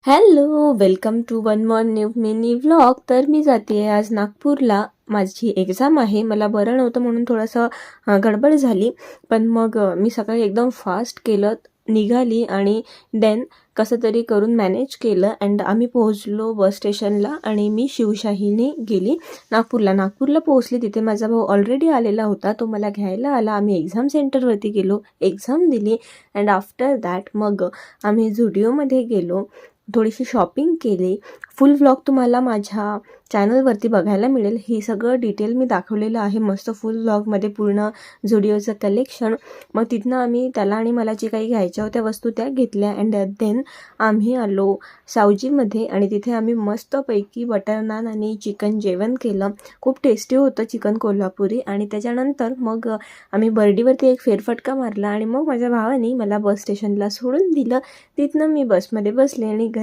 Hello, welcome to one more new mini vlog. तर मी जाते आहे आज नागपूरला. माझी एक्झाम आहे. मला बरं नव्हतं म्हणून थोडंसं गडबड झाली. पण मग मी सकाळी एकदम फास्ट केलं, निघाली आणि देन कसं तरी करून मॅनेज केलं अँड आम्ही पोहोचलो बस स्टेशनला आणि मी शिवशाहीने गेली नागपूरला पोहोचली. तिथे माझा भाऊ ऑलरेडी आलेला होता, तो मला घ्यायला आला. आम्ही एक्झाम सेंटरवरती गेलो, एक्झाम दिली अँड आफ्टर दॅट मग आम्ही झुडिओमध्ये गेलो, थोडीशी शॉपिंग केली. फुल व्लॉग तुम्हाला माझ्या चॅनलवरती बघायला मिळेल. ही सगळं डिटेल मी दाखवलेलं आहे मस्त फुल व्लॉगमध्ये, पूर्ण झुडिओचं कलेक्शन. मग तिथनं आम्ही त्याला आणि मला जे काही घ्यायच्या होत्या वस्तू त्या घेतल्या अँड देन आम्ही आलो सावजीमध्ये आणि तिथे आम्ही मस्तपैकी बटर नान आणि चिकन जेवण केलं. खूप टेस्टी होतं चिकन कोल्हापुरी. आणि त्याच्यानंतर मग आम्ही बर्डीवरती एक फेरफटका मारला आणि मग माझ्या भावाने मला बस स्टेशनला सोडून दिलं. तिथनं मी बसमध्ये बसले आणि